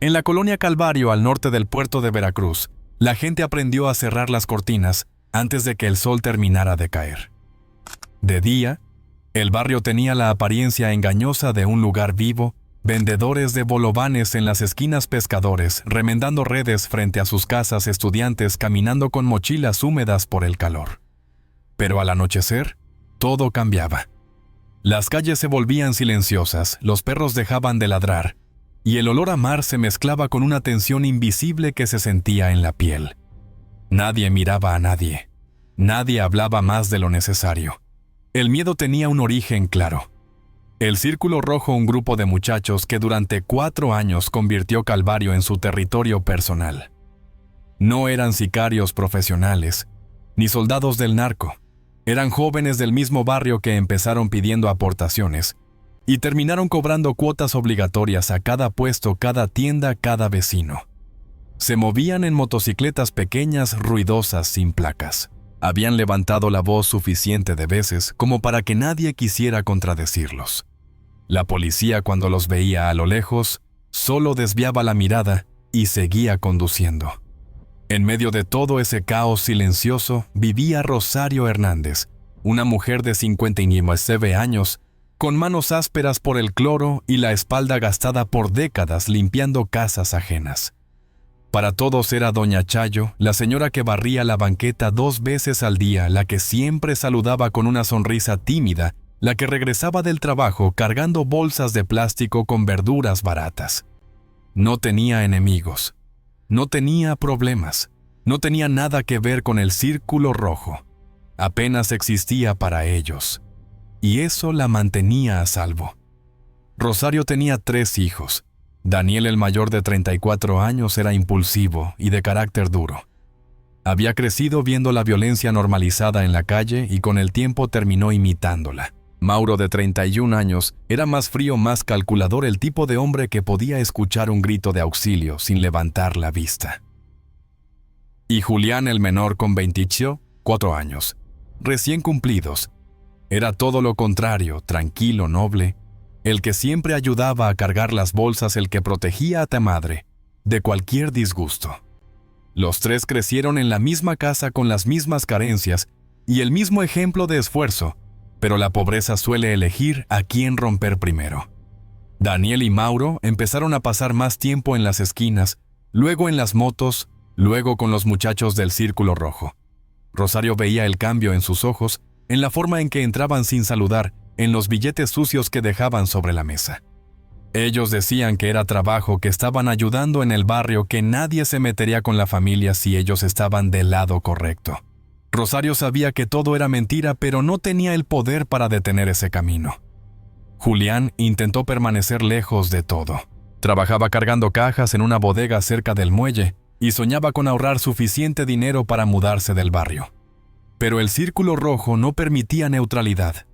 En la colonia Calvario, al norte del puerto de Veracruz, la gente aprendió a cerrar las cortinas antes de que el sol terminara de caer. De día, el barrio tenía la apariencia engañosa de un lugar vivo, vendedores de bolovanes en las esquinas, pescadores remendando redes frente a sus casas, estudiantes caminando con mochilas húmedas por el calor. Pero al anochecer, todo cambiaba. Las calles se volvían silenciosas, los perros dejaban de ladrar, y el olor a mar se mezclaba con una tensión invisible que se sentía en la piel. Nadie miraba a nadie. Nadie hablaba más de lo necesario. El miedo tenía un origen claro. El Círculo Rojo, un grupo de muchachos que durante 4 años convirtió Calvario en su territorio personal. No eran sicarios profesionales, ni soldados del narco. Eran jóvenes del mismo barrio que empezaron pidiendo aportaciones y terminaron cobrando cuotas obligatorias a cada puesto, cada tienda, cada vecino. Se movían en motocicletas pequeñas, ruidosas, sin placas. Habían levantado la voz suficiente de veces como para que nadie quisiera contradecirlos. La policía, cuando los veía a lo lejos, solo desviaba la mirada y seguía conduciendo. En medio de todo ese caos silencioso vivía Rosario Hernández, una mujer de 59 años, con manos ásperas por el cloro y la espalda gastada por décadas limpiando casas ajenas. Para todos era doña Chayo, la señora que barría la banqueta 2 veces al día, la que siempre saludaba con una sonrisa tímida, la que regresaba del trabajo cargando bolsas de plástico con verduras baratas. No tenía enemigos, no tenía problemas, no tenía nada que ver con el Círculo Rojo. Apenas existía para ellos, y eso la mantenía a salvo. Rosario tenía 3 hijos. Daniel, el mayor de 34 años, era impulsivo y de carácter duro. Había crecido viendo la violencia normalizada en la calle y con el tiempo terminó imitándola. Mauro, de 31 años, era más frío, más calculador, el tipo de hombre que podía escuchar un grito de auxilio sin levantar la vista. Y Julián, el menor, con 24 años, recién cumplidos, era todo lo contrario, tranquilo, noble, el que siempre ayudaba a cargar las bolsas, el que protegía a tu madre de cualquier disgusto. Los 3 crecieron en la misma casa con las mismas carencias y el mismo ejemplo de esfuerzo, pero la pobreza suele elegir a quién romper primero. Daniel y Mauro empezaron a pasar más tiempo en las esquinas, luego en las motos, luego con los muchachos del Círculo Rojo. Rosario veía el cambio en sus ojos, en la forma en que entraban sin saludar, en los billetes sucios que dejaban sobre la mesa. Ellos decían que era trabajo, que estaban ayudando en el barrio, que nadie se metería con la familia si ellos estaban del lado correcto. Rosario sabía que todo era mentira, pero no tenía el poder para detener ese camino. Julián intentó permanecer lejos de todo. Trabajaba cargando cajas en una bodega cerca del muelle y soñaba con ahorrar suficiente dinero para mudarse del barrio. Pero el Círculo Rojo no permitía neutralidad.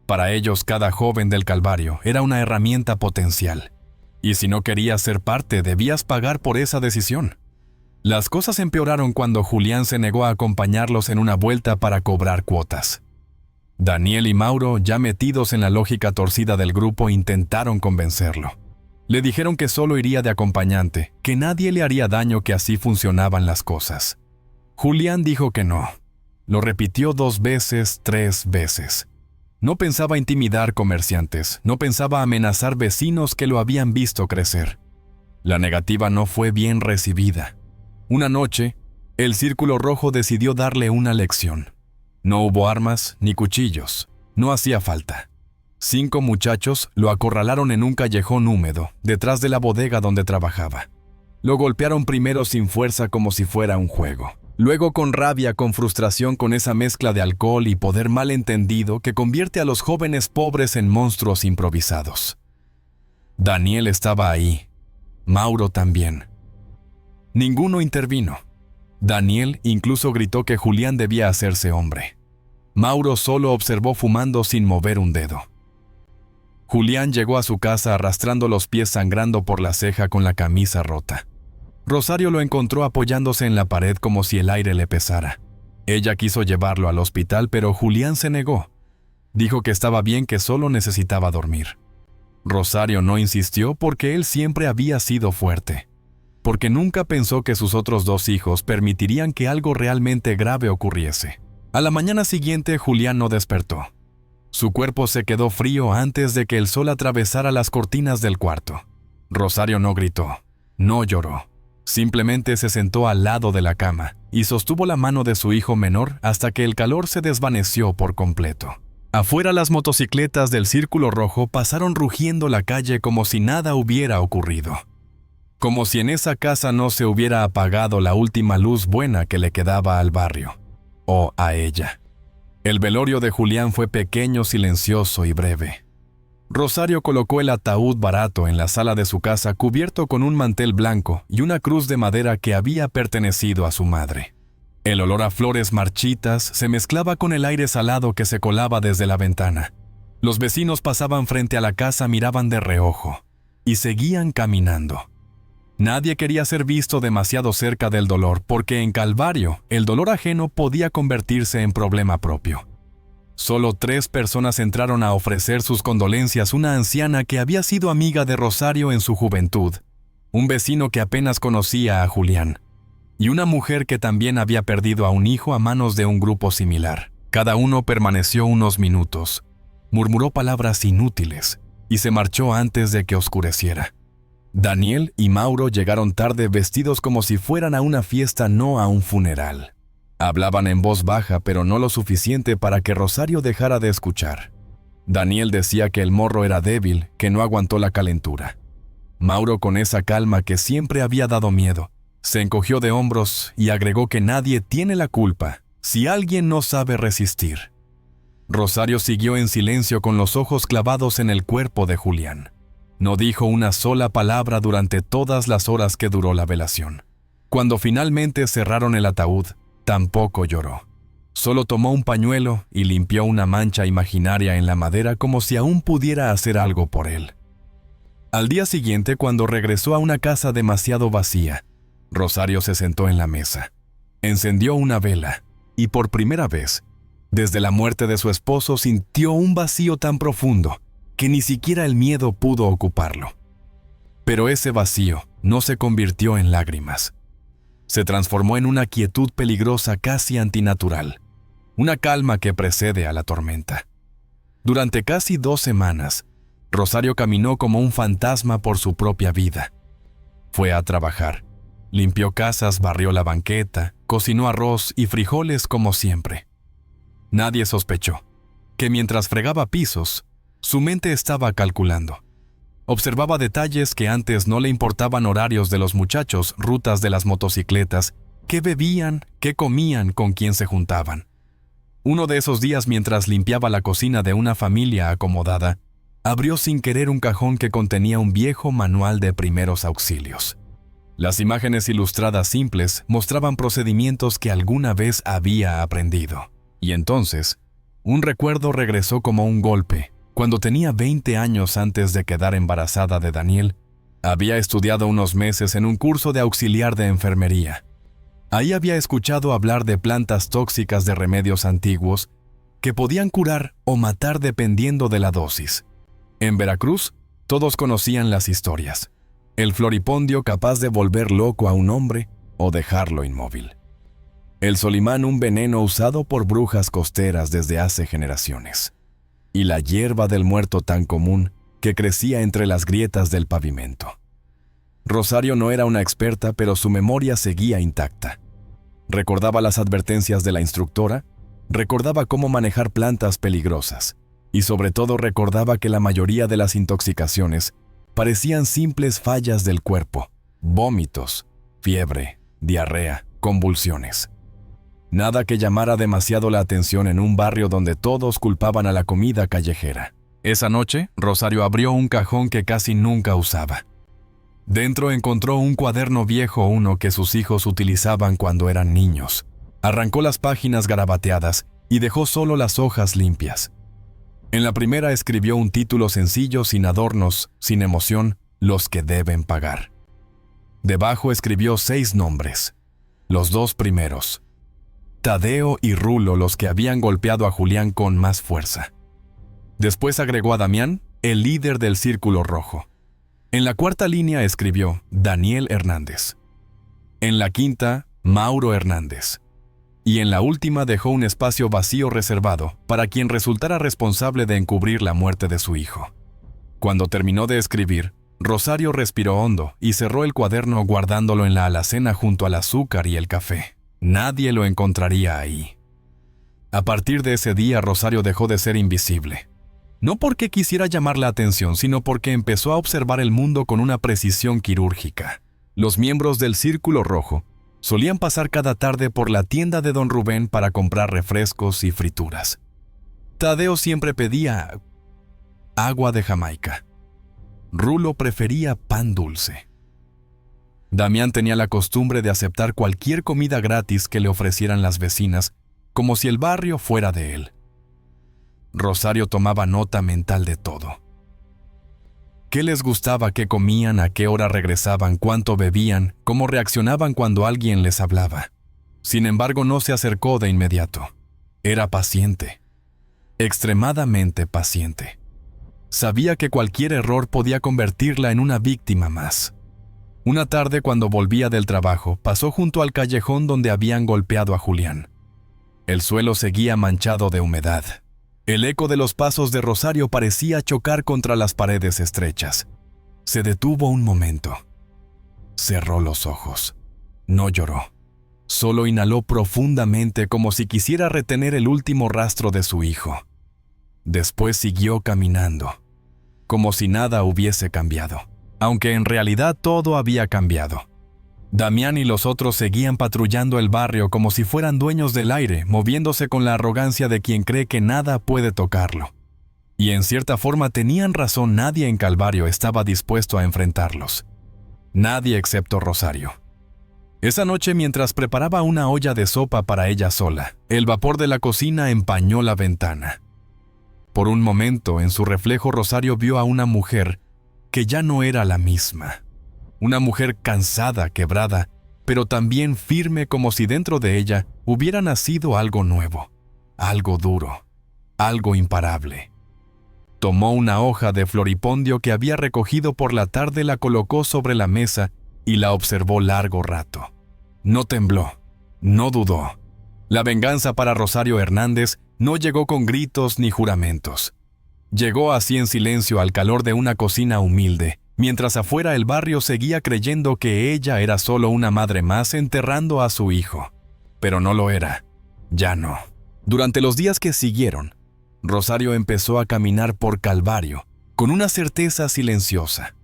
Para ellos, cada joven del Calvario era una herramienta potencial. Y si no querías ser parte, debías pagar por esa decisión. Las cosas empeoraron cuando Julián se negó a acompañarlos en una vuelta para cobrar cuotas. Daniel y Mauro, ya metidos en la lógica torcida del grupo, intentaron convencerlo. Le dijeron que solo iría de acompañante, que nadie le haría daño, que así funcionaban las cosas. Julián dijo que no. Lo repitió 2 veces, 3 veces. No pensaba intimidar comerciantes, no pensaba amenazar vecinos que lo habían visto crecer. La negativa no fue bien recibida. Una noche, el Círculo Rojo decidió darle una lección. No hubo armas ni cuchillos, no hacía falta. 5 muchachos lo acorralaron en un callejón húmedo, detrás de la bodega donde trabajaba. Lo golpearon primero sin fuerza, como si fuera un juego. Luego con rabia, con frustración, con esa mezcla de alcohol y poder malentendido que convierte a los jóvenes pobres en monstruos improvisados. Daniel estaba ahí. Mauro también. Ninguno intervino. Daniel incluso gritó que Julián debía hacerse hombre. Mauro solo observó fumando sin mover un dedo. Julián llegó a su casa arrastrando los pies, sangrando por la ceja, con la camisa rota. Rosario lo encontró apoyándose en la pared como si el aire le pesara. Ella quiso llevarlo al hospital, pero Julián se negó. Dijo que estaba bien, que solo necesitaba dormir. Rosario no insistió porque él siempre había sido fuerte. porque nunca pensó que sus otros 2 hijos permitirían que algo realmente grave ocurriese. A la mañana siguiente, Julián no despertó. Su cuerpo se quedó frío antes de que el sol atravesara las cortinas del cuarto. Rosario no gritó, no lloró. Simplemente se sentó al lado de la cama y sostuvo la mano de su hijo menor hasta que el calor se desvaneció por completo. Afuera, las motocicletas del Círculo Rojo pasaron rugiendo la calle como si nada hubiera ocurrido. Como si en esa casa no se hubiera apagado la última luz buena que le quedaba al barrio, o a ella. El velorio de Julián fue pequeño, silencioso y breve. Rosario colocó el ataúd barato en la sala de su casa cubierto con un mantel blanco y una cruz de madera que había pertenecido a su madre. El olor a flores marchitas se mezclaba con el aire salado que se colaba desde la ventana. Los vecinos pasaban frente a la casa, miraban de reojo y seguían caminando. Nadie quería ser visto demasiado cerca del dolor, porque en Calvario el dolor ajeno podía convertirse en problema propio. Solo 3 personas entraron a ofrecer sus condolencias: una anciana que había sido amiga de Rosario en su juventud, un vecino que apenas conocía a Julián, y una mujer que también había perdido a un hijo a manos de un grupo similar. Cada uno permaneció unos minutos, murmuró palabras inútiles y se marchó antes de que oscureciera. Daniel y Mauro llegaron tarde, vestidos como si fueran a una fiesta, no a un funeral. Hablaban en voz baja, pero no lo suficiente para que Rosario dejara de escuchar. Daniel decía que el morro era débil, que no aguantó la calentura. Mauro, con esa calma que siempre había dado miedo, se encogió de hombros y agregó que nadie tiene la culpa si alguien no sabe resistir. Rosario siguió en silencio con los ojos clavados en el cuerpo de Julián. No dijo una sola palabra durante todas las horas que duró la velación. Cuando finalmente cerraron el ataúd, tampoco lloró. Solo tomó un pañuelo y limpió una mancha imaginaria en la madera como si aún pudiera hacer algo por él. Al día siguiente, cuando regresó a una casa demasiado vacía, Rosario se sentó en la mesa, encendió una vela y por primera vez, desde la muerte de su esposo, sintió un vacío tan profundo que ni siquiera el miedo pudo ocuparlo. Pero ese vacío no se convirtió en lágrimas. Se transformó en una quietud peligrosa, casi antinatural, una calma que precede a la tormenta. Durante casi 2 semanas, Rosario caminó como un fantasma por su propia vida. Fue a trabajar, limpió casas, barrió la banqueta, cocinó arroz y frijoles como siempre. Nadie sospechó que mientras fregaba pisos, su mente estaba calculando. Observaba detalles que antes no le importaban: horarios de los muchachos, rutas de las motocicletas, qué bebían, qué comían, con quién se juntaban. Uno de esos días, mientras limpiaba la cocina de una familia acomodada, abrió sin querer un cajón que contenía un viejo manual de primeros auxilios. Las imágenes ilustradas simples mostraban procedimientos que alguna vez había aprendido. Y entonces, un recuerdo regresó como un golpe. Cuando tenía 20 años, antes de quedar embarazada de Daniel, había estudiado unos meses en un curso de auxiliar de enfermería. Ahí había escuchado hablar de plantas tóxicas, de remedios antiguos que podían curar o matar dependiendo de la dosis. En Veracruz, todos conocían las historias. El floripondio, capaz de volver loco a un hombre o dejarlo inmóvil. El solimán, un veneno usado por brujas costeras desde hace generaciones. Y la hierba del muerto, tan común que crecía entre las grietas del pavimento. Rosario no era una experta, pero su memoria seguía intacta. Recordaba las advertencias de la instructora, recordaba cómo manejar plantas peligrosas, y sobre todo recordaba que la mayoría de las intoxicaciones parecían simples fallas del cuerpo: vómitos, fiebre, diarrea, convulsiones. Nada que llamara demasiado la atención en un barrio donde todos culpaban a la comida callejera. Esa noche, Rosario abrió un cajón que casi nunca usaba. Dentro encontró un cuaderno viejo, uno que sus hijos utilizaban cuando eran niños. Arrancó las páginas garabateadas y dejó solo las hojas limpias. En la primera escribió un título sencillo, sin adornos, sin emoción: los que deben pagar. Debajo escribió 6 nombres, los 2 primeros. Tadeo y Rulo, los que habían golpeado a Julián con más fuerza. Después agregó a Damián, el líder del Círculo Rojo. En la cuarta línea escribió Daniel Hernández. En la quinta, Mauro Hernández. Y en la última dejó un espacio vacío reservado para quien resultara responsable de encubrir la muerte de su hijo. Cuando terminó de escribir, Rosario respiró hondo y cerró el cuaderno guardándolo en la alacena junto al azúcar y el café. Nadie lo encontraría ahí. A partir de ese día, Rosario dejó de ser invisible. No porque quisiera llamar la atención, sino porque empezó a observar el mundo con una precisión quirúrgica. Los miembros del Círculo Rojo solían pasar cada tarde por la tienda de don Rubén para comprar refrescos y frituras. Tadeo siempre pedía agua de Jamaica. Rulo prefería pan dulce. Damián tenía la costumbre de aceptar cualquier comida gratis que le ofrecieran las vecinas, como si el barrio fuera de él. Rosario tomaba nota mental de todo. ¿Qué les gustaba, qué comían, a qué hora regresaban, cuánto bebían, cómo reaccionaban cuando alguien les hablaba? Sin embargo, no se acercó de inmediato. Era paciente, extremadamente paciente. Sabía que cualquier error podía convertirla en una víctima más. Una tarde, cuando volvía del trabajo, pasó junto al callejón donde habían golpeado a Julián. El suelo seguía manchado de humedad. El eco de los pasos de Rosario parecía chocar contra las paredes estrechas. Se detuvo un momento. Cerró los ojos. No lloró. Solo inhaló profundamente como si quisiera retener el último rastro de su hijo. Después siguió caminando, como si nada hubiese cambiado, aunque en realidad todo había cambiado. Damián y los otros seguían patrullando el barrio como si fueran dueños del aire, moviéndose con la arrogancia de quien cree que nada puede tocarlo. Y en cierta forma tenían razón, nadie en Calvario estaba dispuesto a enfrentarlos. Nadie excepto Rosario. Esa noche, mientras preparaba una olla de sopa para ella sola, el vapor de la cocina empañó la ventana. Por un momento, en su reflejo, Rosario vio a una mujer que ya no era la misma. Una mujer cansada, quebrada, pero también firme, como si dentro de ella hubiera nacido algo nuevo, algo duro, algo imparable. Tomó una hoja de floripondio que había recogido por la tarde, la colocó sobre la mesa y la observó largo rato. No tembló, no dudó. La venganza para Rosario Hernández no llegó con gritos ni juramentos. Llegó así en silencio al calor de una cocina humilde, mientras afuera el barrio seguía creyendo que ella era solo una madre más enterrando a su hijo. Pero no lo era. Ya no. Durante los días que siguieron, Rosario empezó a caminar por Calvario, con una certeza silenciosa.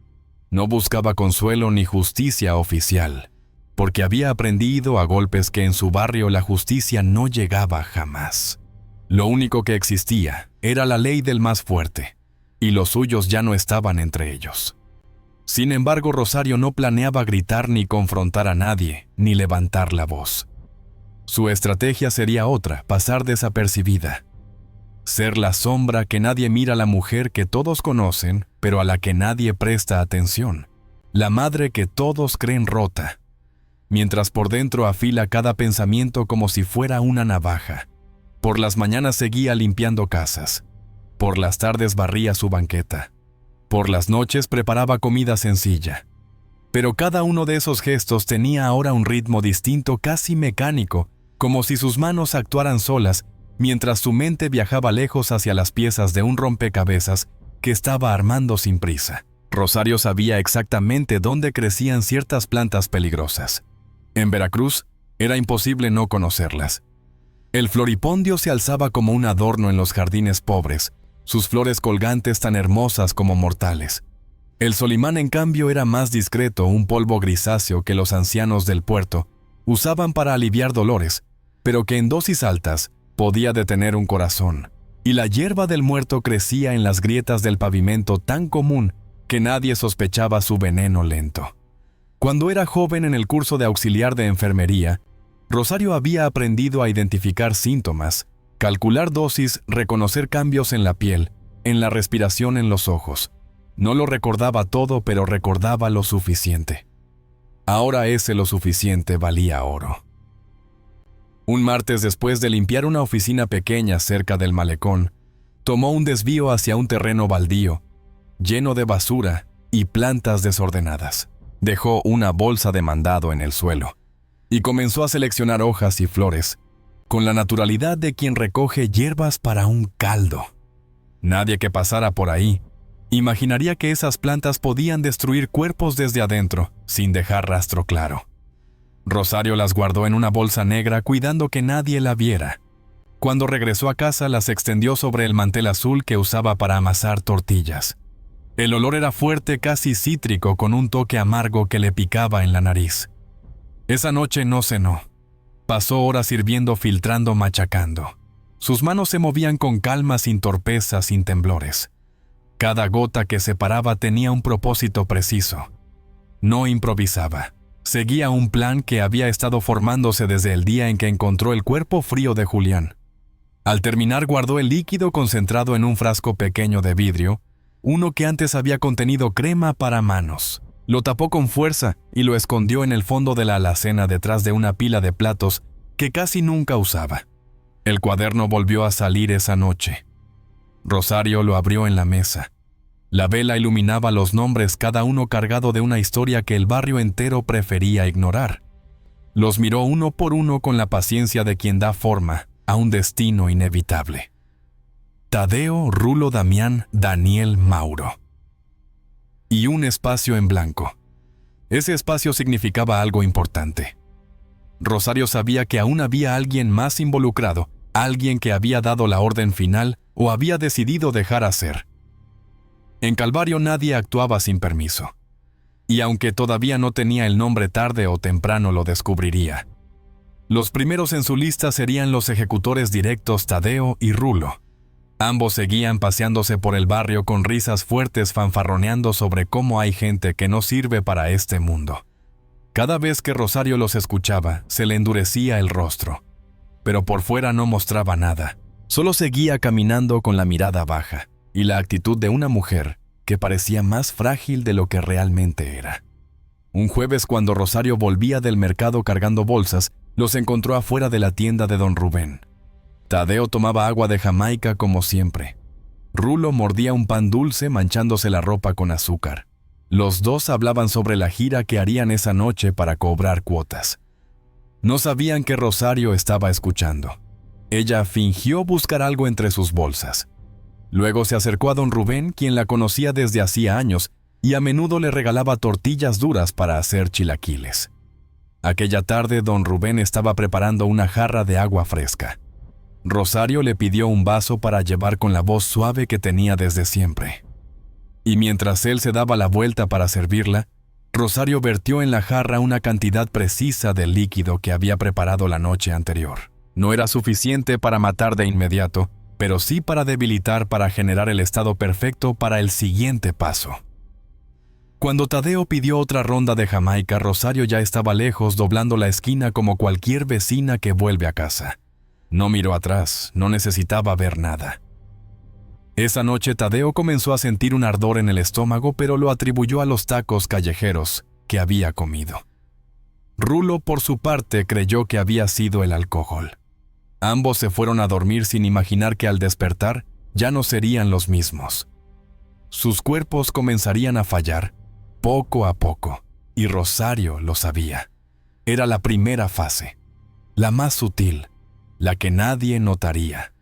No buscaba consuelo ni justicia oficial, porque había aprendido a golpes que en su barrio la justicia no llegaba jamás. Lo único que existía era la ley del más fuerte, y los suyos ya no estaban entre ellos. Sin embargo, Rosario no planeaba gritar ni confrontar a nadie, ni levantar la voz. Su estrategia sería otra, pasar desapercibida. Ser la sombra que nadie mira, la mujer que todos conocen, pero a la que nadie presta atención. La madre que todos creen rota, mientras por dentro afila cada pensamiento como si fuera una navaja. Por las mañanas seguía limpiando casas. Por las tardes barría su banqueta. Por las noches preparaba comida sencilla. Pero cada uno de esos gestos tenía ahora un ritmo distinto, casi mecánico, como si sus manos actuaran solas, mientras su mente viajaba lejos hacia las piezas de un rompecabezas que estaba armando sin prisa. Rosario sabía exactamente dónde crecían ciertas plantas peligrosas. En Veracruz era imposible no conocerlas. El floripondio se alzaba como un adorno en los jardines pobres, sus flores colgantes tan hermosas como mortales. El solimán, en cambio, era más discreto, un polvo grisáceo que los ancianos del puerto usaban para aliviar dolores, pero que en dosis altas podía detener un corazón. Y la hierba del muerto crecía en las grietas del pavimento tan común que nadie sospechaba su veneno lento. Cuando era joven en el curso de auxiliar de enfermería, Rosario había aprendido a identificar síntomas, calcular dosis, reconocer cambios en la piel, en la respiración, en los ojos. No lo recordaba todo, pero recordaba lo suficiente. Ahora ese lo suficiente valía oro. Un martes, después de limpiar una oficina pequeña cerca del malecón, tomó un desvío hacia un terreno baldío, lleno de basura, y plantas desordenadas. Dejó una bolsa de mandado en el suelo y comenzó a seleccionar hojas y flores, con la naturalidad de quien recoge hierbas para un caldo. Nadie que pasara por ahí imaginaría que esas plantas podían destruir cuerpos desde adentro, sin dejar rastro claro. Rosario las guardó en una bolsa negra cuidando que nadie la viera. Cuando regresó a casa, las extendió sobre el mantel azul que usaba para amasar tortillas. El olor era fuerte, casi cítrico, con un toque amargo que le picaba en la nariz. Esa noche no cenó. Pasó horas hirviendo, filtrando, machacando. Sus manos se movían con calma, sin torpeza, sin temblores. Cada gota que separaba tenía un propósito preciso. No improvisaba. Seguía un plan que había estado formándose desde el día en que encontró el cuerpo frío de Julián. Al terminar, guardó el líquido concentrado en un frasco pequeño de vidrio, uno que antes había contenido crema para manos. Lo tapó con fuerza y lo escondió en el fondo de la alacena detrás de una pila de platos que casi nunca usaba. El cuaderno volvió a salir esa noche. Rosario lo abrió en la mesa. La vela iluminaba los nombres, cada uno cargado de una historia que el barrio entero prefería ignorar. Los miró uno por uno con la paciencia de quien da forma a un destino inevitable. Tadeo, Rulo, Damián, Daniel, Mauro. Y un espacio en blanco. Ese espacio significaba algo importante. Rosario sabía que aún había alguien más involucrado, alguien que había dado la orden final o había decidido dejar hacer. En Calvario nadie actuaba sin permiso. Y aunque todavía no tenía el nombre, tarde o temprano lo descubriría. Los primeros en su lista serían los ejecutores directos Tadeo y Rulo. Ambos seguían paseándose por el barrio con risas fuertes, fanfarroneando sobre cómo hay gente que no sirve para este mundo. Cada vez que Rosario los escuchaba, se le endurecía el rostro. Pero por fuera no mostraba nada. Solo seguía caminando con la mirada baja y la actitud de una mujer que parecía más frágil de lo que realmente era. Un jueves, cuando Rosario volvía del mercado cargando bolsas, los encontró afuera de la tienda de don Rubén. Tadeo tomaba agua de Jamaica como siempre. Rulo mordía un pan dulce manchándose la ropa con azúcar. Los dos hablaban sobre la gira que harían esa noche para cobrar cuotas. No sabían que Rosario estaba escuchando. Ella fingió buscar algo entre sus bolsas. Luego se acercó a don Rubén, quien la conocía desde hacía años, y a menudo le regalaba tortillas duras para hacer chilaquiles. Aquella tarde don Rubén estaba preparando una jarra de agua fresca. Rosario le pidió un vaso para llevar con la voz suave que tenía desde siempre. Y mientras él se daba la vuelta para servirla, Rosario vertió en la jarra una cantidad precisa del líquido que había preparado la noche anterior. No era suficiente para matar de inmediato, pero sí para debilitar, para generar el estado perfecto para el siguiente paso. Cuando Tadeo pidió otra ronda de Jamaica, Rosario ya estaba lejos, doblando la esquina como cualquier vecina que vuelve a casa. No miró atrás, no necesitaba ver nada. Esa noche Tadeo comenzó a sentir un ardor en el estómago, pero lo atribuyó a los tacos callejeros que había comido. Rulo, por su parte, creyó que había sido el alcohol. Ambos se fueron a dormir sin imaginar que al despertar ya no serían los mismos. Sus cuerpos comenzarían a fallar, poco a poco, y Rosario lo sabía. Era la primera fase, la más sutil, la que nadie notaría.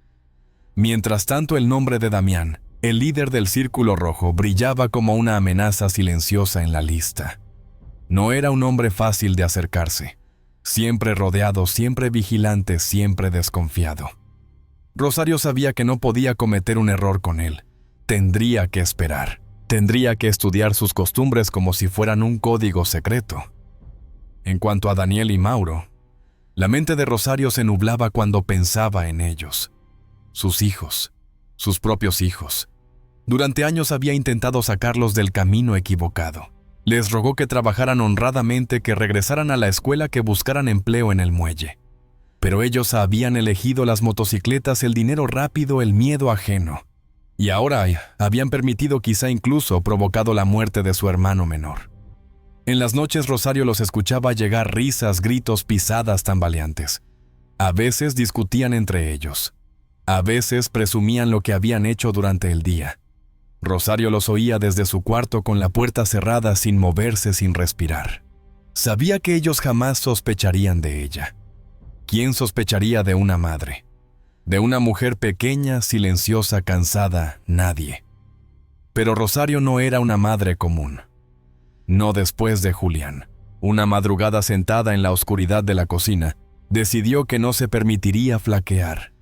Mientras tanto, el nombre de Damián, el líder del Círculo Rojo, brillaba como una amenaza silenciosa en la lista. No era un hombre fácil de acercarse. Siempre rodeado, siempre vigilante, siempre desconfiado. Rosario sabía que no podía cometer un error con él. Tendría que esperar. Tendría que estudiar sus costumbres como si fueran un código secreto. En cuanto a Daniel y Mauro, la mente de Rosario se nublaba cuando pensaba en ellos. Sus hijos, sus propios hijos. Durante años había intentado sacarlos del camino equivocado. Les rogó que trabajaran honradamente, que regresaran a la escuela, que buscaran empleo en el muelle. Pero ellos habían elegido las motocicletas, el dinero rápido, el miedo ajeno. Y ahora habían permitido, quizá incluso provocado la muerte de su hermano menor. En las noches Rosario los escuchaba llegar, risas, gritos, pisadas tambaleantes. A veces discutían entre ellos. A veces presumían lo que habían hecho durante el día. Rosario los oía desde su cuarto con la puerta cerrada, sin moverse, sin respirar. Sabía que ellos jamás sospecharían de ella. ¿Quién sospecharía de una madre? De una mujer pequeña, silenciosa, cansada, nadie. Pero Rosario no era una madre común. No después de Julián. Una madrugada, sentada en la oscuridad de la cocina, decidió que no se permitiría flaquear,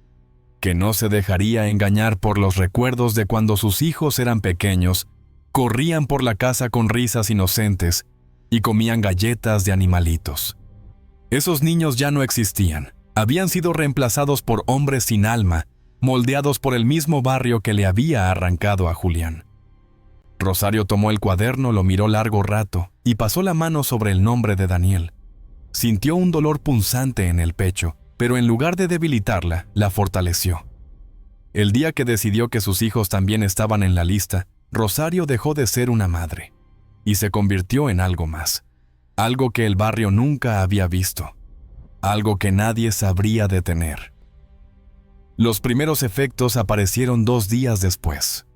que no se dejaría engañar por los recuerdos de cuando sus hijos eran pequeños, corrían por la casa con risas inocentes y comían galletas de animalitos. Esos niños ya no existían, habían sido reemplazados por hombres sin alma, moldeados por el mismo barrio que le había arrancado a Julián. Rosario tomó el cuaderno, lo miró largo rato y pasó la mano sobre el nombre de Daniel. Sintió un dolor punzante en el pecho, pero en lugar de debilitarla, la fortaleció. El día que decidió que sus hijos también estaban en la lista, Rosario dejó de ser una madre y se convirtió en algo más, algo que el barrio nunca había visto, algo que nadie sabría detener. Los primeros efectos aparecieron 2 días después.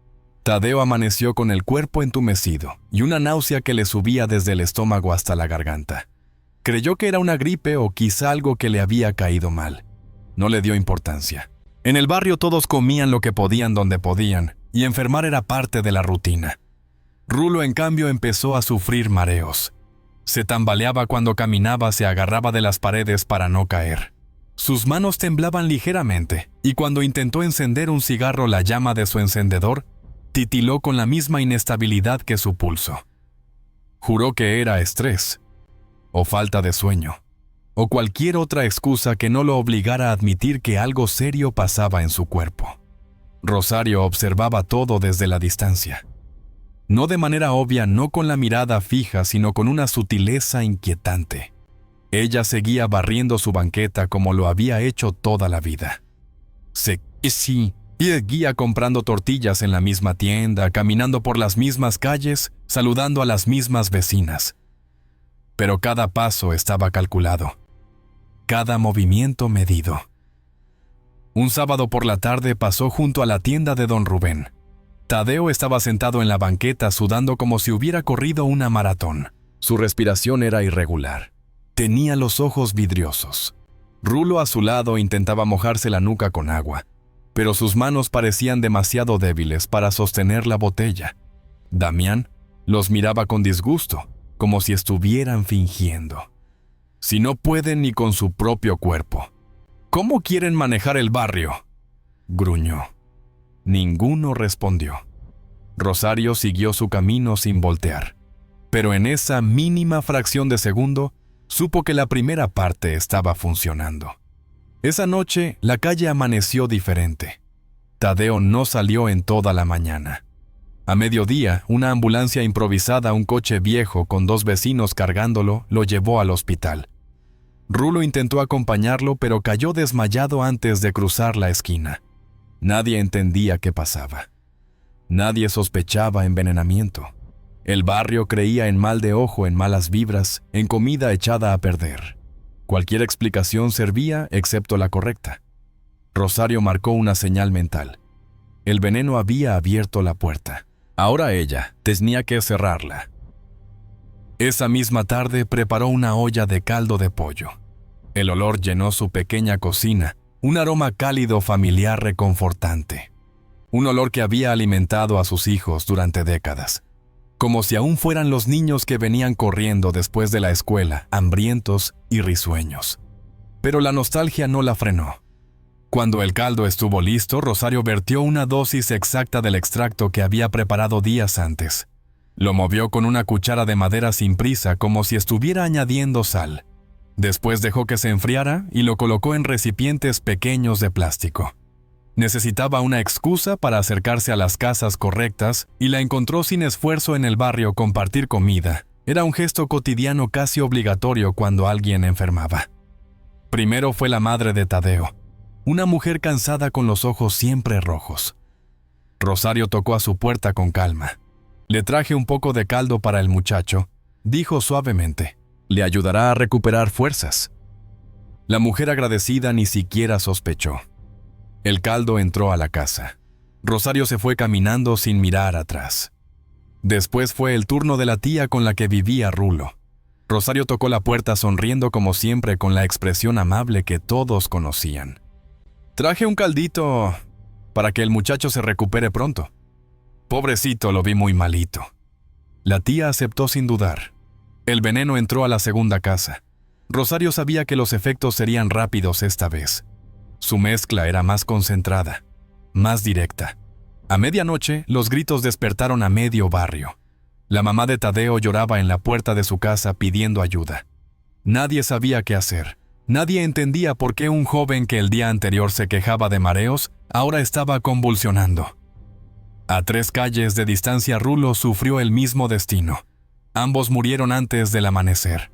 Tadeo amaneció con el cuerpo entumecido y una náusea que le subía desde el estómago hasta la garganta. Creyó que era una gripe o quizá algo que le había caído mal. No le dio importancia. En el barrio todos comían lo que podían donde podían, y enfermar era parte de la rutina. Rulo, en cambio, empezó a sufrir mareos. Se tambaleaba cuando caminaba, se agarraba de las paredes para no caer. Sus manos temblaban ligeramente, y cuando intentó encender un cigarro, la llama de su encendedor titiló con la misma inestabilidad que su pulso. Juró que era estrés, o falta de sueño, o cualquier otra excusa que no lo obligara a admitir que algo serio pasaba en su cuerpo. Rosario observaba todo desde la distancia. No de manera obvia, no con la mirada fija, sino con una sutileza inquietante. Ella seguía barriendo su banqueta como lo había hecho toda la vida. Seguía comprando tortillas en la misma tienda, caminando por las mismas calles, saludando a las mismas vecinas. Pero cada paso estaba calculado, cada movimiento medido. Un sábado por la tarde pasó junto a la tienda de don Rubén. Tadeo estaba sentado en la banqueta sudando como si hubiera corrido una maratón. Su respiración era irregular. Tenía los ojos vidriosos. Rulo, a su lado, intentaba mojarse la nuca con agua, pero sus manos parecían demasiado débiles para sostener la botella. Damián los miraba con disgusto, como si estuvieran fingiendo. Si no pueden ni con su propio cuerpo, ¿cómo quieren manejar el barrio?, gruñó. Ninguno respondió. Rosario siguió su camino sin voltear, pero en esa mínima fracción de segundo supo que la primera parte estaba funcionando. Esa noche la calle amaneció diferente. Tadeo no salió en toda la mañana. A mediodía, una ambulancia improvisada, un coche viejo con 2 vecinos cargándolo, lo llevó al hospital. Rulo intentó acompañarlo, pero cayó desmayado antes de cruzar la esquina. Nadie entendía qué pasaba. Nadie sospechaba envenenamiento. El barrio creía en mal de ojo, en malas vibras, en comida echada a perder. Cualquier explicación servía, excepto la correcta. Rosario marcó una señal mental. El veneno había abierto la puerta. Ahora ella tenía que cerrarla. Esa misma tarde preparó una olla de caldo de pollo. El olor llenó su pequeña cocina, un aroma cálido, familiar, reconfortante. Un olor que había alimentado a sus hijos durante décadas, como si aún fueran los niños que venían corriendo después de la escuela, hambrientos y risueños. Pero la nostalgia no la frenó. Cuando el caldo estuvo listo, Rosario vertió una dosis exacta del extracto que había preparado días antes. Lo movió con una cuchara de madera sin prisa, como si estuviera añadiendo sal. Después dejó que se enfriara y lo colocó en recipientes pequeños de plástico. Necesitaba una excusa para acercarse a las casas correctas y la encontró sin esfuerzo en el barrio. Compartir comida era un gesto cotidiano casi obligatorio cuando alguien enfermaba. Primero fue la madre de Tadeo, una mujer cansada con los ojos siempre rojos. Rosario tocó a su puerta con calma. «Le traje un poco de caldo para el muchacho», dijo suavemente. «Le ayudará a recuperar fuerzas». La mujer agradecida ni siquiera sospechó. El caldo entró a la casa. Rosario se fue caminando sin mirar atrás. Después fue el turno de la tía con la que vivía Rulo. Rosario tocó la puerta sonriendo como siempre con la expresión amable que todos conocían. «Traje un caldito para que el muchacho se recupere pronto. Pobrecito, lo vi muy malito». La tía aceptó sin dudar. El veneno entró a la segunda casa. Rosario sabía que los efectos serían rápidos esta vez. Su mezcla era más concentrada, más directa. A medianoche, los gritos despertaron a medio barrio. La mamá de Tadeo lloraba en la puerta de su casa pidiendo ayuda. Nadie sabía qué hacer. Nadie entendía por qué un joven que el día anterior se quejaba de mareos, ahora estaba convulsionando. A 3 calles de distancia, Rulo sufrió el mismo destino. Ambos murieron antes del amanecer.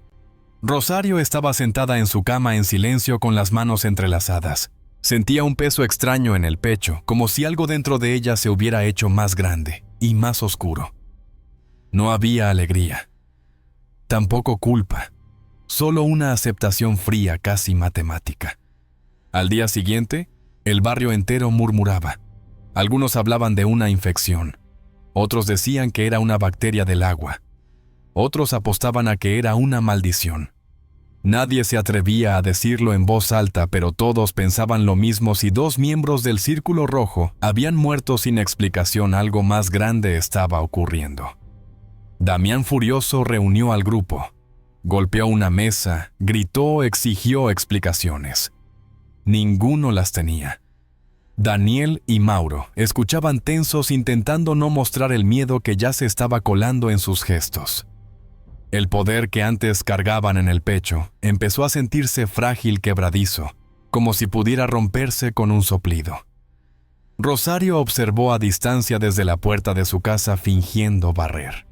Rosario estaba sentada en su cama en silencio con las manos entrelazadas. Sentía un peso extraño en el pecho, como si algo dentro de ella se hubiera hecho más grande y más oscuro. No había alegría, tampoco culpa, solo una aceptación fría, casi matemática. Al día siguiente, el barrio entero murmuraba. Algunos hablaban de una infección, otros decían que era una bacteria del agua, otros apostaban a que era una maldición. Nadie se atrevía a decirlo en voz alta, pero todos pensaban lo mismo. Si 2 miembros del Círculo Rojo habían muerto sin explicación, algo más grande estaba ocurriendo. Damián furioso reunió al grupo. Golpeó una mesa, gritó, exigió explicaciones. Ninguno las tenía. Daniel y Mauro escuchaban tensos intentando no mostrar el miedo que ya se estaba colando en sus gestos. El poder que antes cargaban en el pecho empezó a sentirse frágil, quebradizo, como si pudiera romperse con un soplido. Rosario observó a distancia desde la puerta de su casa fingiendo barrer.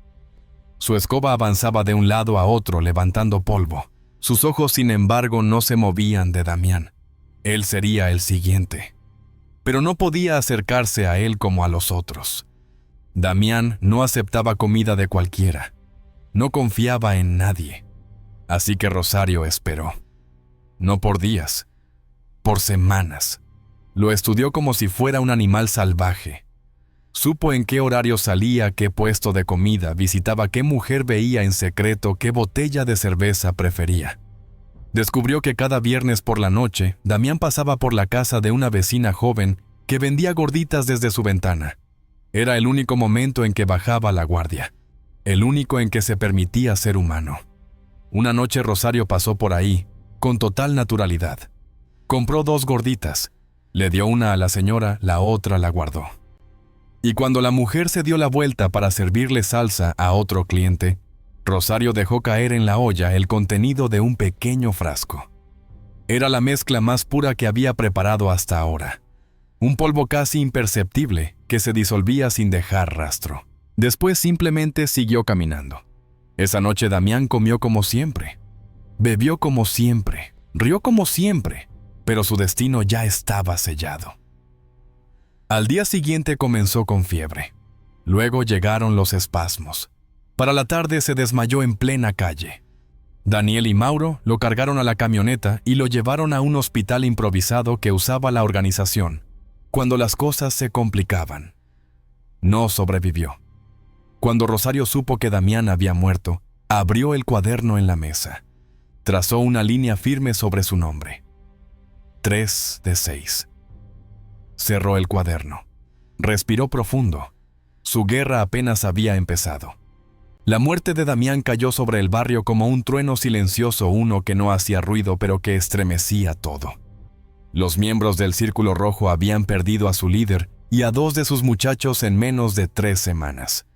Su escoba avanzaba de un lado a otro levantando polvo. Sus ojos, sin embargo, no se movían de Damián. Él sería el siguiente. Pero no podía acercarse a él como a los otros. Damián no aceptaba comida de cualquiera. No confiaba en nadie. Así que Rosario esperó. No por días, por semanas. Lo estudió como si fuera un animal salvaje. Supo en qué horario salía, qué puesto de comida, visitaba, qué mujer veía en secreto, qué botella de cerveza prefería. Descubrió que cada viernes por la noche, Damián pasaba por la casa de una vecina joven que vendía gorditas desde su ventana. Era el único momento en que bajaba la guardia. El único en que se permitía ser humano. Una noche Rosario pasó por ahí, con total naturalidad. Compró 2 gorditas, le dio una a la señora, la otra la guardó. Y cuando la mujer se dio la vuelta para servirle salsa a otro cliente, Rosario dejó caer en la olla el contenido de un pequeño frasco. Era la mezcla más pura que había preparado hasta ahora. Un polvo casi imperceptible que se disolvía sin dejar rastro. Después simplemente siguió caminando. Esa noche Damián comió como siempre, bebió como siempre, rió como siempre, pero su destino ya estaba sellado. Al día siguiente comenzó con fiebre. Luego llegaron los espasmos. Para la tarde se desmayó en plena calle. Daniel y Mauro lo cargaron a la camioneta y lo llevaron a un hospital improvisado que usaba la organización, cuando las cosas se complicaban. No sobrevivió. Cuando Rosario supo que Damián había muerto, abrió el cuaderno en la mesa. Trazó una línea firme sobre su nombre. 3 de 6. Cerró el cuaderno. Respiró profundo. Su guerra apenas había empezado. La muerte de Damián cayó sobre el barrio como un trueno silencioso, uno que no hacía ruido pero que estremecía todo. Los miembros del Círculo Rojo habían perdido a su líder y a 2 de sus muchachos en menos de 3 semanas.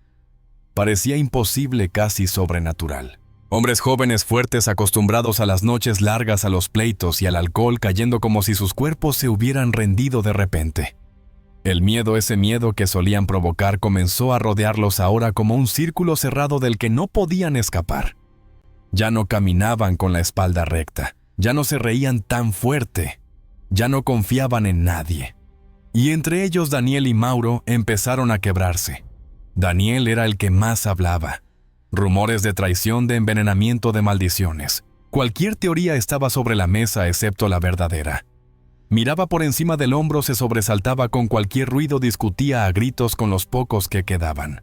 Parecía imposible, casi sobrenatural. Hombres jóvenes fuertes acostumbrados a las noches largas, a los pleitos y al alcohol, cayendo como si sus cuerpos se hubieran rendido de repente. El miedo, ese miedo que solían provocar, comenzó a rodearlos ahora como un círculo cerrado del que no podían escapar. Ya no caminaban con la espalda recta, ya no se reían tan fuerte, ya no confiaban en nadie. Y entre ellos Daniel y Mauro empezaron a quebrarse. Daniel era el que más hablaba. Rumores de traición, de envenenamiento, de maldiciones. Cualquier teoría estaba sobre la mesa excepto la verdadera. Miraba por encima del hombro, se sobresaltaba con cualquier ruido, discutía a gritos con los pocos que quedaban.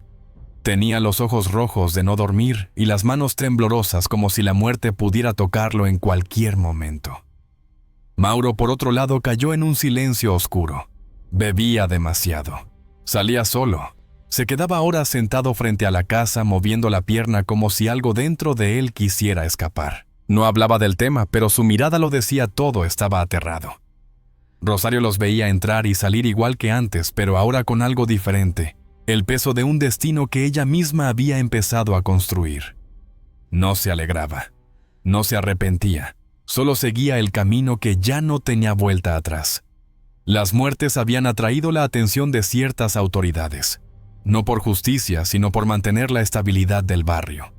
Tenía los ojos rojos de no dormir y las manos temblorosas como si la muerte pudiera tocarlo en cualquier momento. Mauro, por otro lado, cayó en un silencio oscuro. Bebía demasiado. Salía solo. Se quedaba horas sentado frente a la casa, moviendo la pierna como si algo dentro de él quisiera escapar. No hablaba del tema, pero su mirada lo decía todo, estaba aterrado. Rosario los veía entrar y salir igual que antes, pero ahora con algo diferente, el peso de un destino que ella misma había empezado a construir. No se alegraba, no se arrepentía, solo seguía el camino que ya no tenía vuelta atrás. Las muertes habían atraído la atención de ciertas autoridades, no por justicia, sino por mantener la estabilidad del barrio.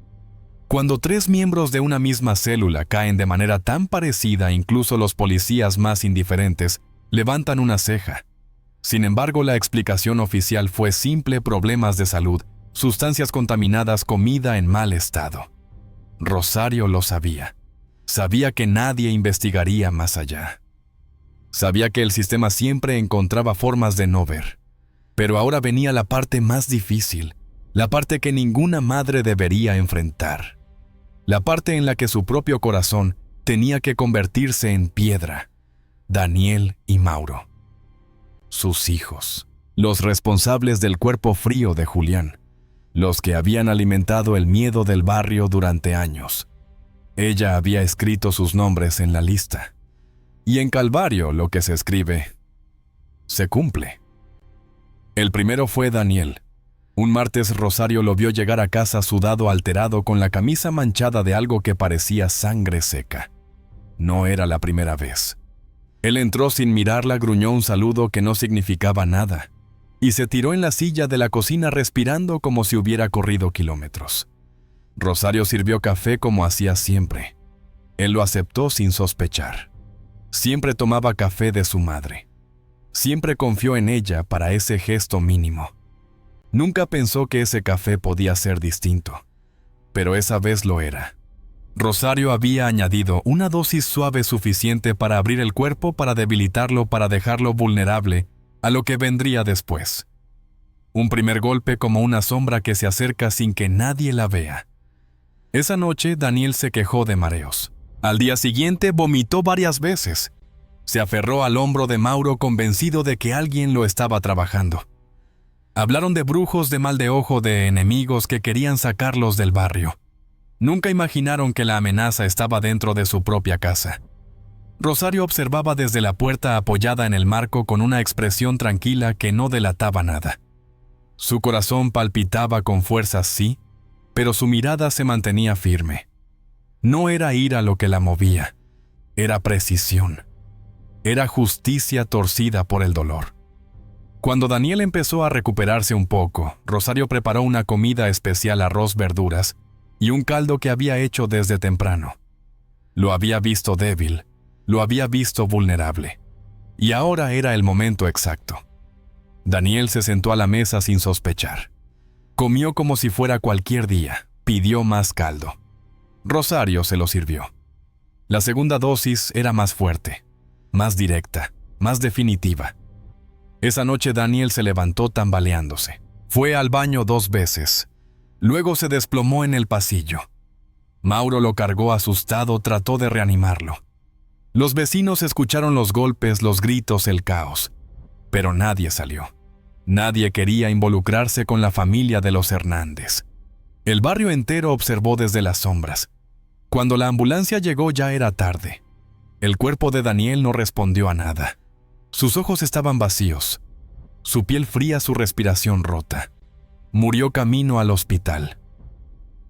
Cuando 3 miembros de una misma célula caen de manera tan parecida, incluso los policías más indiferentes levantan una ceja. Sin embargo, la explicación oficial fue simple: problemas de salud, sustancias contaminadas, comida en mal estado. Rosario lo sabía. Sabía que nadie investigaría más allá. Sabía que el sistema siempre encontraba formas de no ver. Pero ahora venía la parte más difícil, la parte que ninguna madre debería enfrentar. La parte en la que su propio corazón tenía que convertirse en piedra. Daniel y Mauro. Sus hijos, los responsables del cuerpo frío de Julián, los que habían alimentado el miedo del barrio durante años. Ella había escrito sus nombres en la lista. Y en Calvario lo que se escribe, se cumple. El primero fue Daniel. Un martes Rosario lo vio llegar a casa sudado, alterado, con la camisa manchada de algo que parecía sangre seca. No era la primera vez. Él entró sin mirarla, gruñó un saludo que no significaba nada, y se tiró en la silla de la cocina respirando como si hubiera corrido kilómetros. Rosario sirvió café como hacía siempre. Él lo aceptó sin sospechar. Siempre tomaba café de su madre. Siempre confió en ella para ese gesto mínimo. Nunca pensó que ese café podía ser distinto, pero esa vez lo era. Rosario había añadido una dosis suave suficiente para abrir el cuerpo, para debilitarlo, para dejarlo vulnerable a lo que vendría después. Un primer golpe como una sombra que se acerca sin que nadie la vea. Esa noche Daniel se quejó de mareos. Al día siguiente vomitó varias veces. Se aferró al hombro de Mauro, convencido de que alguien lo estaba trabajando. Hablaron de brujos, de mal de ojo, de enemigos que querían sacarlos del barrio. Nunca imaginaron que la amenaza estaba dentro de su propia casa. Rosario observaba desde la puerta, apoyada en el marco, con una expresión tranquila que no delataba nada. Su corazón palpitaba con fuerza, sí, pero su mirada se mantenía firme. No era ira lo que la movía, era precisión. Era justicia torcida por el dolor. Cuando Daniel empezó a recuperarse un poco, Rosario preparó una comida especial: arroz, verduras y un caldo que había hecho desde temprano. Lo había visto débil, lo había visto vulnerable, y ahora era el momento exacto. Daniel se sentó a la mesa sin sospechar. Comió como si fuera cualquier día, pidió más caldo. Rosario se lo sirvió. La segunda dosis era más fuerte, más directa, más definitiva. Esa noche Daniel se levantó tambaleándose. Fue al baño 2 veces. Luego se desplomó en el pasillo. Mauro lo cargó asustado, trató de reanimarlo. Los vecinos escucharon los golpes, los gritos, el caos. Pero nadie salió. Nadie quería involucrarse con la familia de los Hernández. El barrio entero observó desde las sombras. Cuando la ambulancia llegó ya era tarde. El cuerpo de Daniel no respondió a nada. Sus ojos estaban vacíos. Su piel fría, su respiración rota. Murió camino al hospital.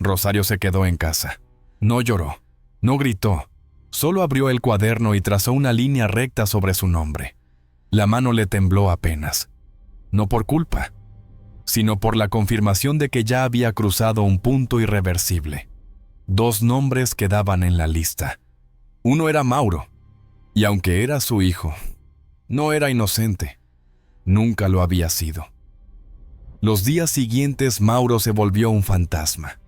Rosario se quedó en casa. No lloró, no gritó, solo abrió el cuaderno y trazó una línea recta sobre su nombre. La mano le tembló apenas. No por culpa, sino por la confirmación de que ya había cruzado un punto irreversible. 2 nombres quedaban en la lista. Uno era Mauro, y aunque era su hijo, no era inocente. Nunca lo había sido. Los días siguientes Mauro se volvió un fantasma.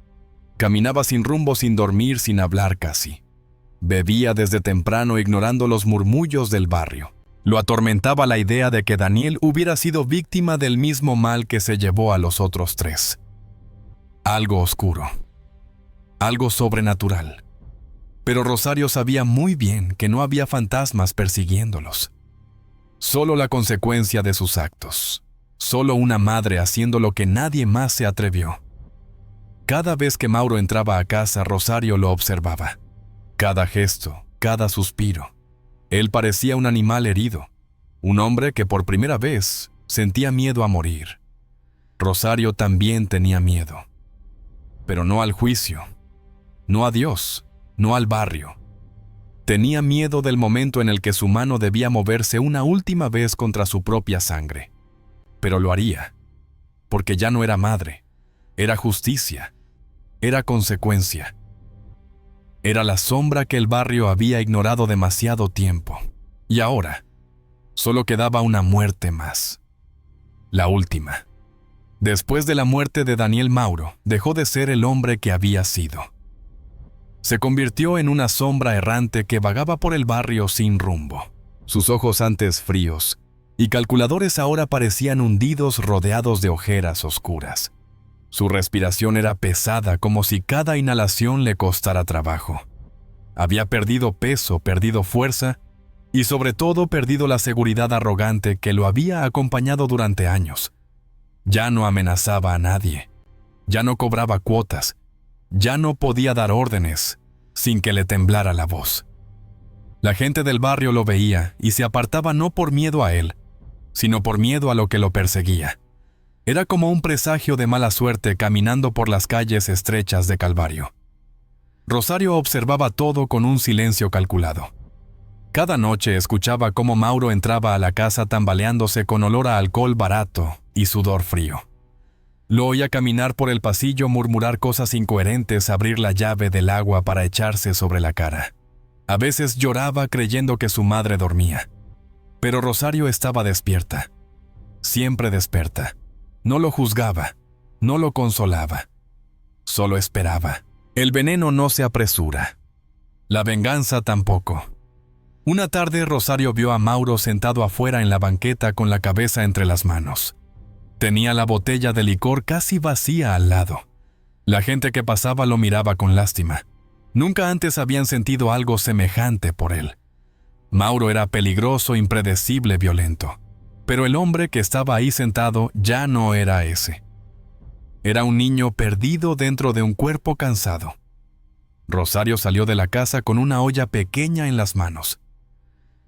Caminaba sin rumbo, sin dormir, sin hablar casi. Bebía desde temprano, ignorando los murmullos del barrio. Lo atormentaba la idea de que Daniel hubiera sido víctima del mismo mal que se llevó a los otros 3. Algo oscuro. Algo sobrenatural. Pero Rosario sabía muy bien que no había fantasmas persiguiéndolos. Solo la consecuencia de sus actos. Solo una madre haciendo lo que nadie más se atrevió. Cada vez que Mauro entraba a casa, Rosario lo observaba. Cada gesto, cada suspiro. Él parecía un animal herido, un hombre que por primera vez sentía miedo a morir. Rosario también tenía miedo, pero no al juicio, no a Dios, no al barrio. Tenía miedo del momento en el que su mano debía moverse una última vez contra su propia sangre. Pero lo haría, porque ya no era madre, era justicia, era consecuencia. Era la sombra que el barrio había ignorado demasiado tiempo. Y ahora, solo quedaba una muerte más. La última. Después de la muerte de Daniel Mauro, dejó de ser el hombre que había sido. Se convirtió en una sombra errante que vagaba por el barrio sin rumbo. Sus ojos antes fríos y calculadores ahora parecían hundidos rodeados de ojeras oscuras. Su respiración era pesada, como si cada inhalación le costara trabajo. Había perdido peso, perdido fuerza y sobre todo perdido la seguridad arrogante que lo había acompañado durante años. Ya no amenazaba a nadie, ya no cobraba cuotas, ya no podía dar órdenes sin que le temblara la voz. La gente del barrio lo veía y se apartaba no por miedo a él, sino por miedo a lo que lo perseguía. Era como un presagio de mala suerte caminando por las calles estrechas de Calvario. Rosario observaba todo con un silencio calculado. Cada noche escuchaba cómo Mauro entraba a la casa tambaleándose con olor a alcohol barato y sudor frío. Lo oía caminar por el pasillo, murmurar cosas incoherentes, abrir la llave del agua para echarse sobre la cara. A veces lloraba creyendo que su madre dormía. Pero Rosario estaba despierta. Siempre despierta. No lo juzgaba, no lo consolaba. Solo esperaba. El veneno no se apresura. La venganza tampoco. Una tarde Rosario vio a Mauro sentado afuera en la banqueta con la cabeza entre las manos. Tenía la botella de licor casi vacía al lado. La gente que pasaba lo miraba con lástima. Nunca antes habían sentido algo semejante por él. Mauro era peligroso, impredecible, violento. Pero el hombre que estaba ahí sentado ya no era ese. Era un niño perdido dentro de un cuerpo cansado. Rosario salió de la casa con una olla pequeña en las manos.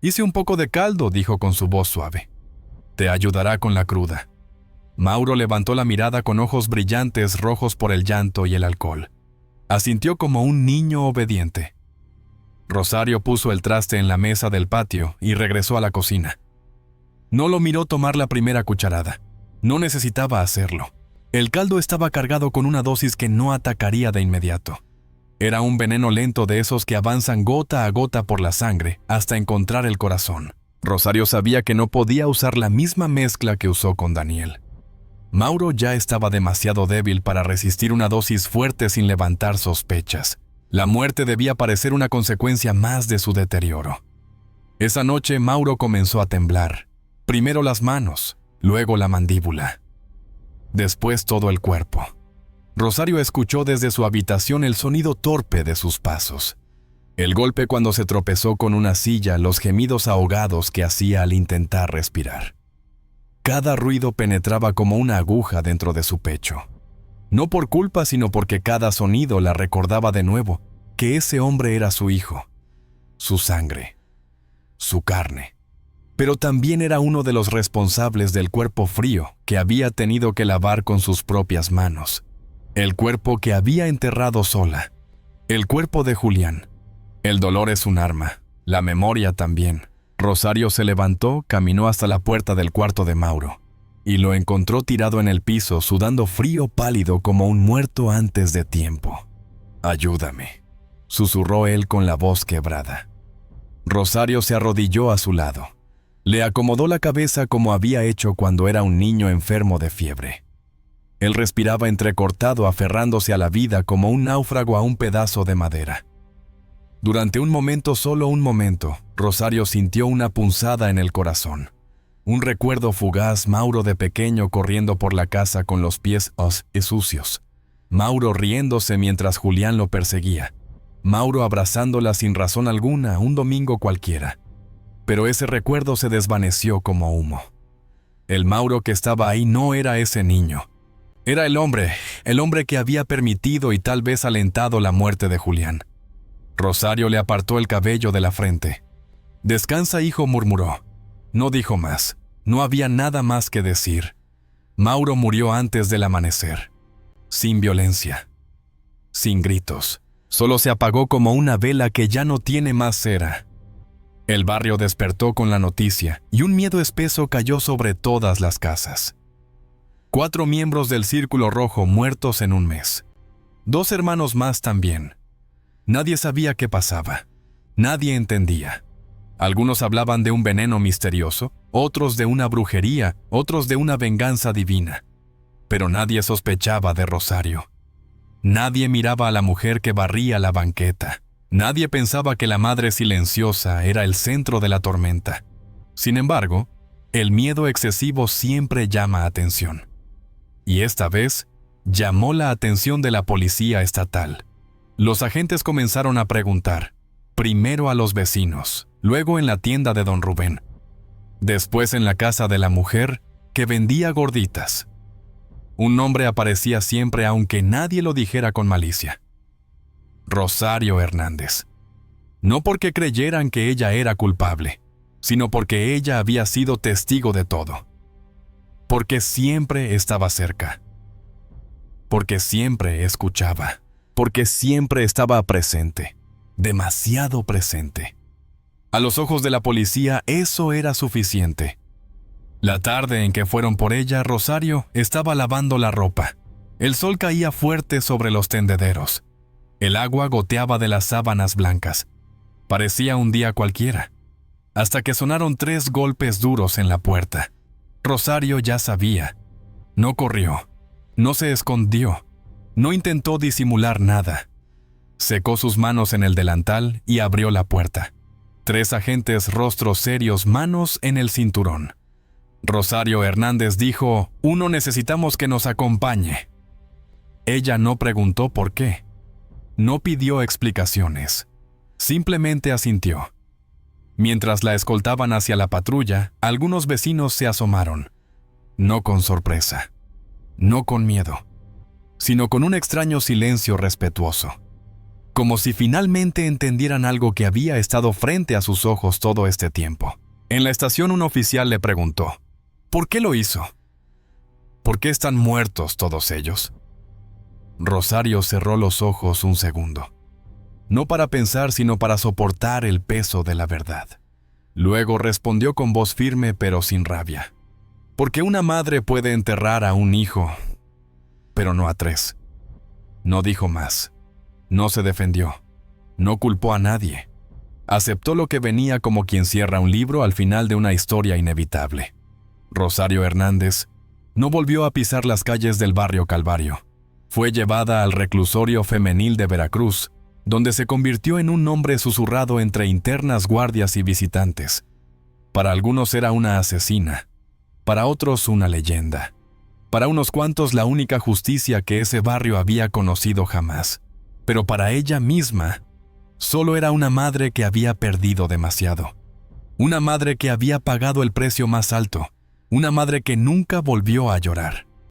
«Hice un poco de caldo», dijo con su voz suave. «Te ayudará con la cruda». Mauro levantó la mirada con ojos brillantes, rojos por el llanto y el alcohol. Asintió como un niño obediente. Rosario puso el traste en la mesa del patio y regresó a la cocina. No lo miró tomar la primera cucharada. No necesitaba hacerlo. El caldo estaba cargado con una dosis que no atacaría de inmediato. Era un veneno lento de esos que avanzan gota a gota por la sangre hasta encontrar el corazón. Rosario sabía que no podía usar la misma mezcla que usó con Daniel. Mauro ya estaba demasiado débil para resistir una dosis fuerte sin levantar sospechas. La muerte debía parecer una consecuencia más de su deterioro. Esa noche Mauro comenzó a temblar. Primero las manos, luego la mandíbula. Después todo el cuerpo. Rosario escuchó desde su habitación el sonido torpe de sus pasos. El golpe cuando se tropezó con una silla, los gemidos ahogados que hacía al intentar respirar. Cada ruido penetraba como una aguja dentro de su pecho. No por culpa, sino porque cada sonido la recordaba de nuevo que ese hombre era su hijo, su sangre, su carne. Pero también era uno de los responsables del cuerpo frío que había tenido que lavar con sus propias manos. El cuerpo que había enterrado sola. El cuerpo de Julián. El dolor es un arma, la memoria también. Rosario se levantó, caminó hasta la puerta del cuarto de Mauro y lo encontró tirado en el piso, sudando frío, pálido como un muerto antes de tiempo. «Ayúdame», susurró él con la voz quebrada. Rosario se arrodilló a su lado. Le acomodó la cabeza como había hecho cuando era un niño enfermo de fiebre. Él respiraba entrecortado, aferrándose a la vida como un náufrago a un pedazo de madera. Durante un momento, solo un momento, Rosario sintió una punzada en el corazón. Un recuerdo fugaz, Mauro de pequeño corriendo por la casa con los pies sucios. Mauro riéndose mientras Julián lo perseguía. Mauro abrazándola sin razón alguna, un domingo cualquiera. Pero ese recuerdo se desvaneció como humo. El Mauro que estaba ahí no era ese niño. Era el hombre que había permitido y tal vez alentado la muerte de Julián. Rosario le apartó el cabello de la frente. «Descansa, hijo», murmuró. No dijo más. No había nada más que decir. Mauro murió antes del amanecer. Sin violencia. Sin gritos. Solo se apagó como una vela que ya no tiene más cera. El barrio despertó con la noticia y un miedo espeso cayó sobre todas las casas. 4 miembros del Círculo Rojo muertos en un mes. 2 hermanos más también. Nadie sabía qué pasaba. Nadie entendía. Algunos hablaban de un veneno misterioso, otros de una brujería, otros de una venganza divina. Pero nadie sospechaba de Rosario. Nadie miraba a la mujer que barría la banqueta. Nadie pensaba que la madre silenciosa era el centro de la tormenta. Sin embargo, el miedo excesivo siempre llama atención. Y esta vez, llamó la atención de la policía estatal. Los agentes comenzaron a preguntar, primero a los vecinos, luego en la tienda de don Rubén, después en la casa de la mujer que vendía gorditas. Un nombre aparecía siempre aunque nadie lo dijera con malicia. Rosario Hernández. No porque creyeran que ella era culpable, sino porque ella había sido testigo de todo. Porque siempre estaba cerca. Porque siempre escuchaba. Porque siempre estaba presente. Demasiado presente. A los ojos de la policía eso era suficiente. La tarde en que fueron por ella, Rosario estaba lavando la ropa. El sol caía fuerte sobre los tendederos. El agua goteaba de las sábanas blancas. Parecía un día cualquiera. Hasta que sonaron 3 golpes duros en la puerta. Rosario ya sabía. No corrió. No se escondió. No intentó disimular nada. Secó sus manos en el delantal y abrió la puerta. 3 agentes, rostros serios, manos en el cinturón. Rosario Hernández dijo, «Uno, necesitamos que nos acompañe». Ella no preguntó por qué. No pidió explicaciones. Simplemente asintió. Mientras la escoltaban hacia la patrulla, algunos vecinos se asomaron. No con sorpresa. No con miedo. Sino con un extraño silencio respetuoso. Como si finalmente entendieran algo que había estado frente a sus ojos todo este tiempo. En la estación un oficial le preguntó, ¿por qué lo hizo? ¿Por qué están muertos todos ellos? Rosario cerró los ojos un segundo. No para pensar, sino para soportar el peso de la verdad. Luego respondió con voz firme pero sin rabia. Porque una madre puede enterrar a un hijo, pero no a 3. No dijo más. No se defendió. No culpó a nadie. Aceptó lo que venía como quien cierra un libro al final de una historia inevitable. Rosario Hernández no volvió a pisar las calles del barrio Calvario. Fue llevada al reclusorio femenil de Veracruz, donde se convirtió en un nombre susurrado entre internas, guardias y visitantes. Para algunos era una asesina, para otros una leyenda, para unos cuantos la única justicia que ese barrio había conocido jamás. Pero para ella misma, solo era una madre que había perdido demasiado. Una madre que había pagado el precio más alto. Una madre que nunca volvió a llorar.